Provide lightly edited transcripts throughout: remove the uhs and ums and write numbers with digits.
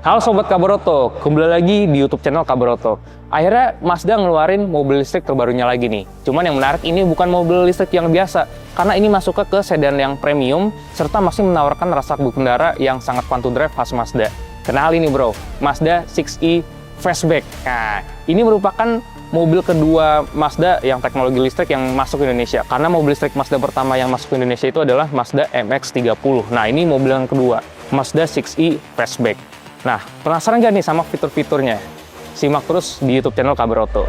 Halo Sobat Kabaroto, kembali lagi di YouTube channel Kabaroto. Akhirnya Mazda ngeluarin mobil listrik terbarunya lagi nih. Cuman yang menarik ini bukan mobil listrik yang biasa, karena ini masuk ke sedan yang premium, serta masih menawarkan rasa berkendara yang sangat fun to drive khas Mazda. Kenal ini bro, Mazda 6e Fastback. Nah, ini merupakan mobil kedua Mazda yang teknologi listrik yang masuk ke Indonesia. Karena mobil listrik Mazda pertama yang masuk ke Indonesia itu adalah Mazda MX-30. Nah, ini mobil yang kedua, Mazda 6e Fastback. Nah, penasaran nggak nih sama fitur-fiturnya? Simak terus di YouTube channel Kabaroto.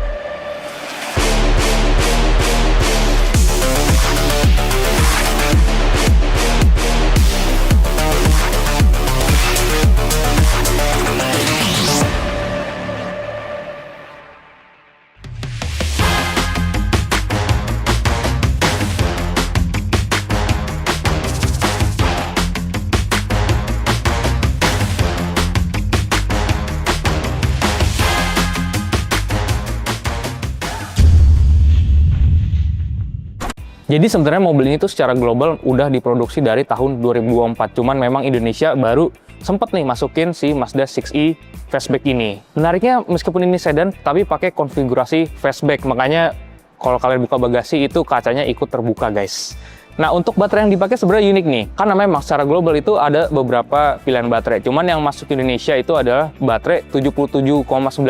Jadi sebenarnya mobil ini tuh secara global udah diproduksi dari tahun 2024. Cuman memang Indonesia baru sempat nih masukin si Mazda 6e Fastback ini. Menariknya meskipun ini sedan, tapi pakai konfigurasi Fastback. Makanya kalau kalian buka bagasi itu kacanya ikut terbuka guys. Nah untuk baterai yang dipakai sebenarnya unik nih. Karena memang secara global itu ada beberapa pilihan baterai. Cuman yang masuk ke Indonesia itu adalah baterai 77,9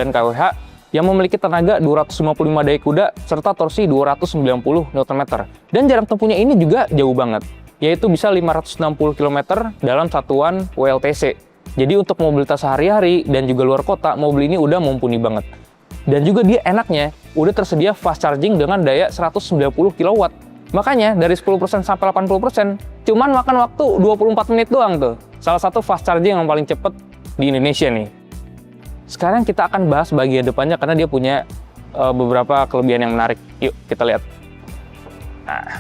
kWh yang memiliki tenaga 255 daya kuda serta torsi 290 Nm. Dan jarak tempuhnya ini juga jauh banget, yaitu bisa 560 km dalam satuan WLTC. Jadi untuk mobilitas sehari-hari dan juga luar kota, mobil ini udah mumpuni banget. Dan juga dia enaknya udah tersedia fast charging dengan daya 190 kW. Makanya dari 10% sampai 80% cuman makan waktu 24 menit doang tuh. Salah satu fast charging yang paling cepet di Indonesia nih. Sekarang kita akan bahas bagian depannya karena dia punya beberapa kelebihan yang menarik. Yuk kita lihat. Nah,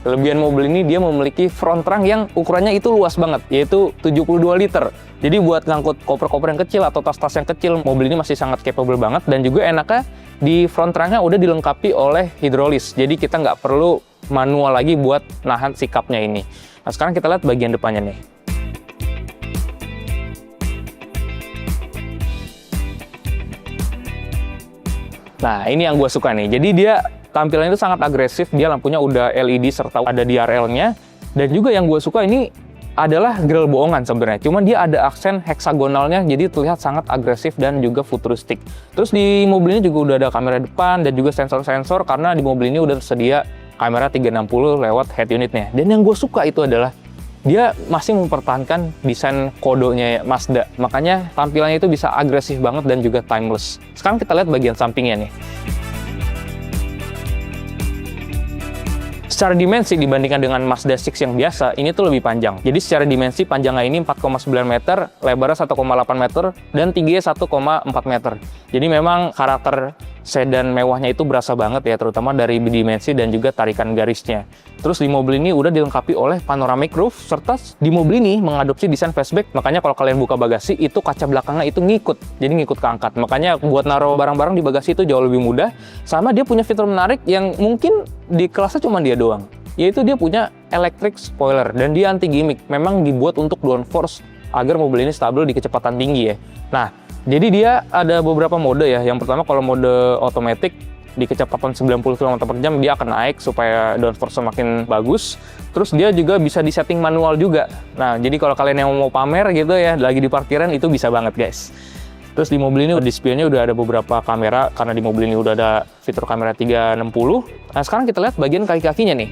kelebihan mobil ini dia memiliki front trunk yang ukurannya itu luas banget, yaitu 72 liter. Jadi buat ngangkut koper-koper yang kecil atau tas-tas yang kecil, mobil ini masih sangat capable banget. Dan juga enaknya di front trunknya udah dilengkapi oleh hidrolis. Jadi kita nggak perlu manual lagi buat nahan sikapnya ini. Nah sekarang kita lihat bagian depannya nih. Nah, ini yang gue suka nih. Jadi dia tampilannya itu sangat agresif. Dia lampunya udah LED serta ada DRL-nya. Dan juga yang gue suka ini adalah grill bohongan sebenarnya. Cuman dia ada aksen heksagonalnya, jadi terlihat sangat agresif dan juga futuristik. Terus di mobil ini juga udah ada kamera depan dan juga sensor-sensor karena di mobil ini udah tersedia kamera 360 lewat head unitnya. Dan yang gue suka itu adalah dia masih mempertahankan desain kodenya Mazda. Makanya tampilannya itu bisa agresif banget dan juga timeless. Sekarang kita lihat bagian sampingnya nih. Secara dimensi dibandingkan dengan Mazda 6 yang biasa, ini tuh lebih panjang. Jadi secara dimensi panjangnya ini 4,9 meter, lebarnya 1,8 meter, dan tingginya 1,4 meter. Jadi memang karakter sedan mewahnya itu berasa banget ya, terutama dari dimensi dan juga tarikan garisnya. Terus di mobil ini udah dilengkapi oleh panoramic roof, serta di mobil ini mengadopsi desain fastback. Makanya kalau kalian buka bagasi, itu kaca belakangnya itu ngikut, jadi ngikut keangkat. Makanya buat naruh barang-barang di bagasi itu jauh lebih mudah. Sama dia punya fitur menarik yang mungkin di kelasnya cuma dia doang, yaitu dia punya electric spoiler dan dia anti gimmick. Memang dibuat untuk downforce agar mobil ini stabil di kecepatan tinggi ya. Nah, jadi dia ada beberapa mode ya. Yang pertama kalau mode automatic di kecepatan 90 km/jam dia akan naik supaya downforce semakin bagus. Terus dia juga bisa disetting manual juga. Nah, jadi kalau kalian yang mau pamer gitu ya, lagi di parkiran itu bisa banget guys. Terus di mobil ini display-nya udah ada beberapa kamera karena di mobil ini udah ada fitur kamera 360. Nah, sekarang kita lihat bagian kaki-kakinya nih.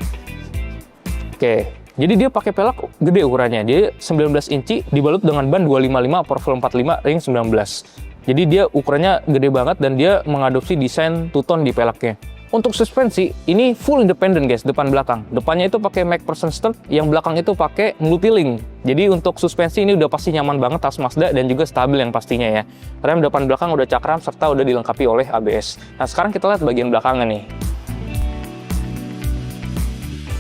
Oke. Jadi dia pakai pelek gede ukurannya. Dia 19 inci dibalut dengan ban 255/45 ring 19. Jadi dia ukurannya gede banget dan dia mengadopsi desain two-tone di peleknya. Untuk suspensi, ini full independent guys, depan belakang. Depannya itu pakai MacPherson stud, yang belakang itu pakai multi-link. Jadi untuk suspensi ini udah pasti nyaman banget tas Mazda dan juga stabil yang pastinya ya. Rem depan belakang udah cakram serta udah dilengkapi oleh ABS. Nah sekarang kita lihat bagian belakangnya nih.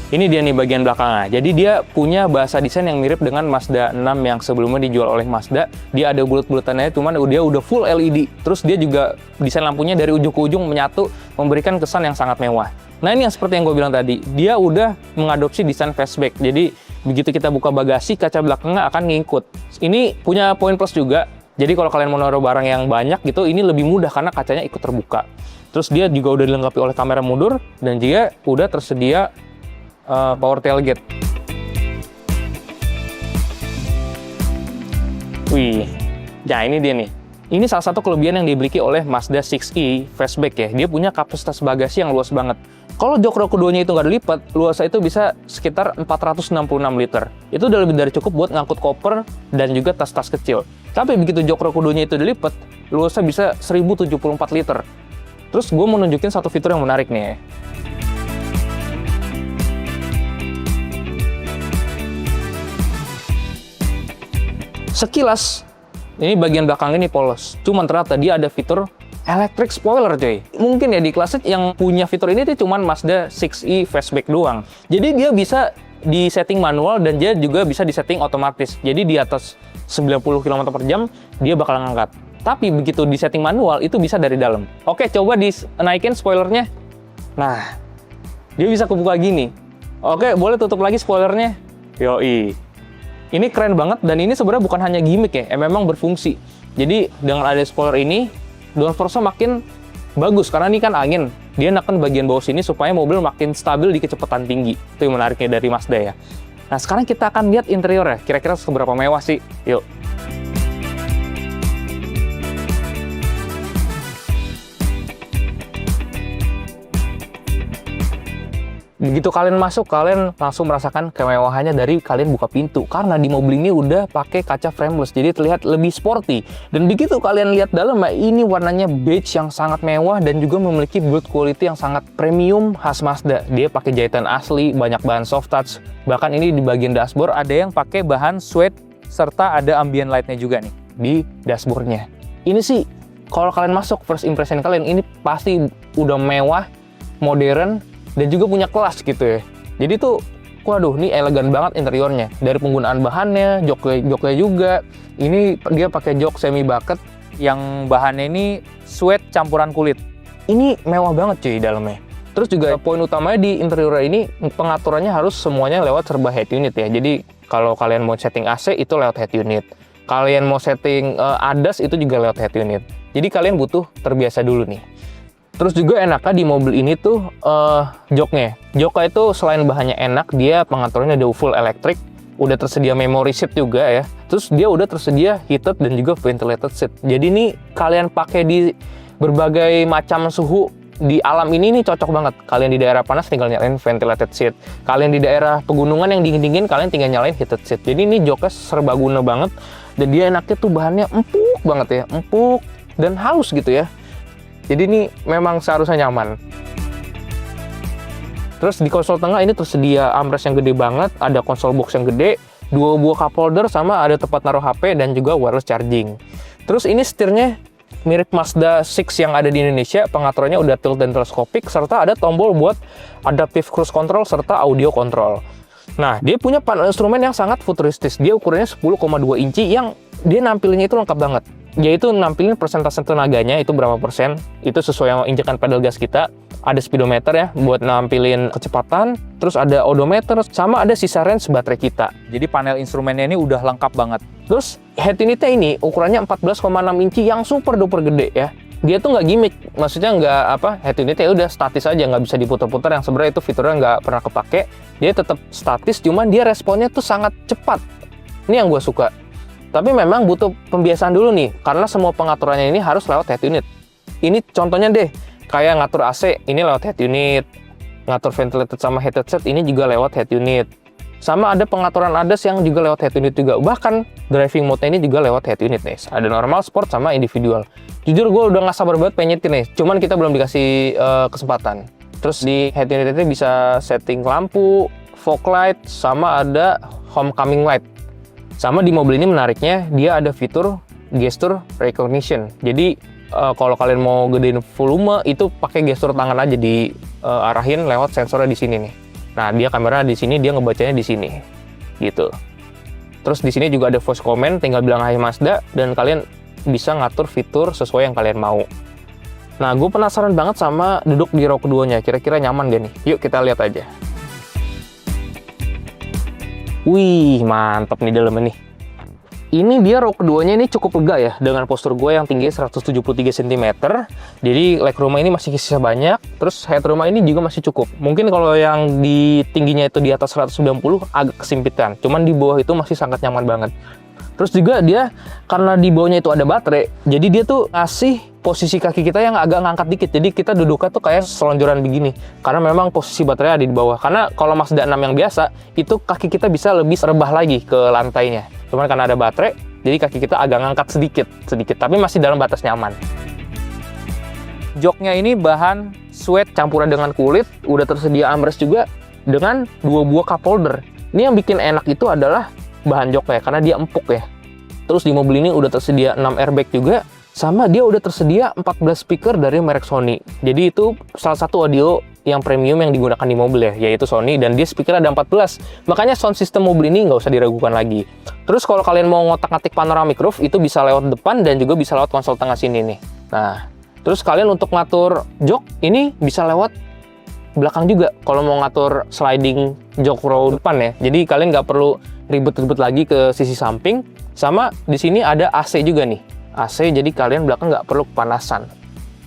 Ini dia nih bagian belakangnya. Jadi dia punya bahasa desain yang mirip dengan Mazda 6 yang sebelumnya dijual oleh Mazda. Dia ada bulat-bulatannya, cuman dia udah full LED. Terus dia juga desain lampunya dari ujung ke ujung menyatu, memberikan kesan yang sangat mewah. Nah ini yang seperti yang gue bilang tadi, dia udah mengadopsi desain fastback. Jadi begitu kita buka bagasi, kaca belakangnya akan ngikut. Ini punya poin plus juga. Jadi kalau kalian mau naruh barang yang banyak gitu, ini lebih mudah karena kacanya ikut terbuka. Terus dia juga udah dilengkapi oleh kamera mundur dan juga udah tersedia power tailgate. Wih, nah ini dia nih. Ini salah satu kelebihan yang dimiliki oleh Mazda 6e Fastback ya. Dia punya kapasitas bagasi yang luas banget. Kalau jok rok keduanya itu nggak dilipat, luasnya itu bisa sekitar 466 liter. Itu udah lebih dari cukup buat ngangkut koper dan juga tas-tas kecil. Tapi begitu jok rok keduanya itu dilipat, luasnya bisa 1074 liter. Terus gue mau nunjukin satu fitur yang menarik nih. Sekilas, ini bagian belakang ini polos. Cuman ternyata dia ada fitur electric spoiler coy. Mungkin ya di kelasnya yang punya fitur ini tuh cuman Mazda 6e Fastback doang. Jadi dia bisa di setting manual dan dia juga bisa di setting otomatis. Jadi di atas 90 km/jam dia bakal ngangkat. Tapi begitu di setting manual itu bisa dari dalam. Oke, coba dinaikin spoilernya. Nah, dia bisa kebuka gini. Oke, boleh tutup lagi spoilernya. Yoi. Ini keren banget dan ini sebenarnya bukan hanya gimmick ya, memang berfungsi. Jadi dengan ada spoiler ini, downforce-nya makin bagus karena ini kan angin. Dia neken bagian bawah sini supaya mobil makin stabil di kecepatan tinggi. Itu yang menariknya dari Mazda ya. Nah, sekarang kita akan lihat interiornya. Kira-kira seberapa mewah sih? Yuk. Begitu kalian masuk, kalian langsung merasakan kemewahannya dari kalian buka pintu. Karena di mobil ini udah pakai kaca frameless, jadi terlihat lebih sporty. Dan begitu kalian lihat dalam, ini warnanya beige yang sangat mewah dan juga memiliki build quality yang sangat premium khas Mazda. Dia pakai jahitan asli, banyak bahan soft touch. Bahkan ini di bagian dashboard ada yang pakai bahan suede, serta ada ambient light-nya juga nih di dashboardnya. Ini sih, kalau kalian masuk, first impression kalian ini pasti udah mewah, modern, dan juga punya kelas gitu ya. Jadi tuh, waduh, ini elegan banget interiornya. Dari penggunaan bahannya, joknya juga. Ini dia pakai jok semi bucket yang bahannya ini suede campuran kulit. Ini mewah banget cuy dalamnya. Terus juga poin utamanya di interior ini, pengaturannya harus semuanya lewat serba head unit ya. Jadi kalau kalian mau setting AC itu lewat head unit. Kalian mau setting ADAS itu juga lewat head unit. Jadi kalian butuh terbiasa dulu nih. Terus juga enaknya di mobil ini tuh joknya. Joknya itu selain bahannya enak, dia pengaturannya udah full elektrik, udah tersedia memory seat juga ya. Terus dia udah tersedia heated dan juga ventilated seat. Jadi ini kalian pakai di berbagai macam suhu di alam ini cocok banget. Kalian di daerah panas tinggal nyalain ventilated seat. Kalian di daerah pegunungan yang dingin-dingin kalian tinggal nyalain heated seat. Jadi ini joknya serbaguna banget dan dia enaknya tuh bahannya empuk banget ya, empuk dan halus gitu ya. Jadi ini memang seharusnya nyaman. Terus di konsol tengah ini tersedia armrest yang gede banget, ada konsol box yang gede, 2 buah cup holder sama ada tempat naruh HP dan juga wireless charging. Terus ini setirnya mirip Mazda 6 yang ada di Indonesia, pengaturannya udah tilt dan teleskopik, serta ada tombol buat adaptive cruise control serta audio control. Nah, dia punya panel instrumen yang sangat futuristis. Dia ukurannya 10,2 inci yang dia nampilinnya itu lengkap banget. Yaitu nampilin persentase tenaganya itu berapa persen, itu sesuai sama injekan pedal gas kita. Ada speedometer ya buat nampilin kecepatan, terus ada odometer, sama ada sisa range baterai kita. Jadi panel instrumennya ini udah lengkap banget. Terus head unitnya ini ukurannya 14,6 inci yang super duper gede ya. Dia tuh nggak gimmick, maksudnya nggak head unitnya udah statis aja, nggak bisa diputar-putar, yang sebenarnya itu fiturnya nggak pernah kepake. Dia tetap statis, cuman dia responnya tuh sangat cepat. Ini yang gue suka. Tapi memang butuh pembiasaan dulu nih, karena semua pengaturannya ini harus lewat head unit. Ini contohnya deh, kayak ngatur AC, ini lewat head unit. Ngatur ventilated sama heated set, ini juga lewat head unit. Sama ada pengaturan ADAS yang juga lewat head unit juga. Bahkan driving mode-nya ini juga lewat head unit nih. Ada normal, sport, sama individual. Jujur gue udah nggak sabar banget pengen nyetir nih, cuman kita belum dikasih kesempatan. Terus di head unit ini bisa setting lampu, fog light, sama ada homecoming light. Sama di mobil ini menariknya, dia ada fitur gesture recognition. Jadi kalau kalian mau gedein volume, itu pakai gestur tangan aja, diarahin lewat sensornya di sini nih. Nah, dia kamera di sini, dia ngebacanya di sini, gitu. Terus di sini juga ada voice command, tinggal bilang "Hai Mazda", dan kalian bisa ngatur fitur sesuai yang kalian mau. Nah, gue penasaran banget sama duduk di row keduanya. Kira-kira nyaman gak nih? Yuk kita lihat aja. Wih, mantep nih dalamnya nih. Ini dia row keduanya ini cukup lega ya, dengan postur gue yang tinggi 173 cm. Jadi legroom ini masih sisa banyak, terus headroom ini juga masih cukup. Mungkin kalau yang di tingginya itu di atas 190 agak kesimpitan, cuman di bawah itu masih sangat nyaman banget. Terus juga dia, karena di bawahnya itu ada baterai, jadi dia tuh ngasih posisi kaki kita yang agak ngangkat dikit. Jadi kita duduknya tuh kayak selonjoran begini, karena memang posisi baterai ada di bawah. Karena kalau Mazda 6 yang biasa, itu kaki kita bisa lebih rebah lagi ke lantainya. Cuman karena ada baterai, jadi kaki kita agak ngangkat sedikit, tapi masih dalam batas nyaman. Joknya ini bahan suede campuran dengan kulit, udah tersedia armrest juga dengan 2 buah cup holder. Ini yang bikin enak itu adalah bahan joknya, karena dia empuk ya. Terus di mobil ini udah tersedia 6 airbag juga, sama dia udah tersedia 14 speaker dari merek Sony. Jadi itu salah satu audio yang premium yang digunakan di mobil ya, yaitu Sony, dan dia speaker ada 14. Makanya sound system mobil ini nggak usah diragukan lagi. Terus kalau kalian mau ngotak-ngatik panoramic roof, itu bisa lewat depan dan juga bisa lewat konsol tengah sini nih. Nah, terus kalian untuk ngatur jok, ini bisa lewat belakang juga kalau mau ngatur sliding jok row depan ya. Jadi kalian nggak perlu ribet-ribet lagi ke sisi samping. Sama di sini ada AC juga nih. AC, jadi kalian belakang nggak perlu kepanasan.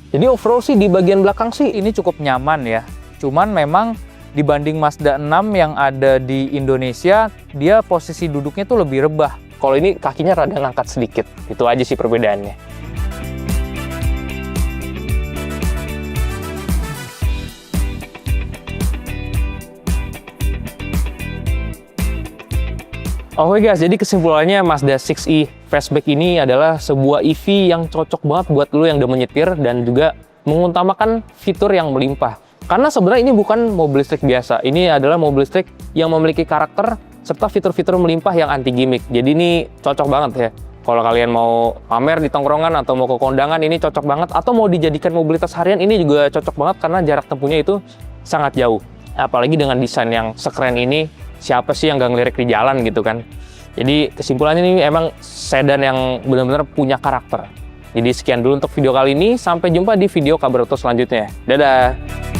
Jadi overall sih di bagian belakang sih ini cukup nyaman ya. Cuman memang dibanding Mazda 6 yang ada di Indonesia, dia posisi duduknya tuh lebih rebah. Kalau ini kakinya rada ngangkat sedikit. Itu aja sih perbedaannya. Oke guys, jadi kesimpulannya Mazda 6e Fastback ini adalah sebuah EV yang cocok banget buat lo yang udah menyetir dan juga mengutamakan fitur yang melimpah. Karena sebenarnya ini bukan mobil listrik biasa, ini adalah mobil listrik yang memiliki karakter serta fitur-fitur melimpah yang anti gimmick. Jadi ini cocok banget ya. Kalau kalian mau pamer di tongkrongan atau mau ke kondangan, ini cocok banget. Atau mau dijadikan mobilitas harian, ini juga cocok banget karena jarak tempuhnya itu sangat jauh. Apalagi dengan desain yang sekeren ini, siapa sih yang gak ngelirik di jalan gitu kan. Jadi kesimpulannya ini emang sedan yang benar-benar punya karakter. Jadi sekian dulu untuk video kali ini, sampai jumpa di video kabar auto selanjutnya. Dadah!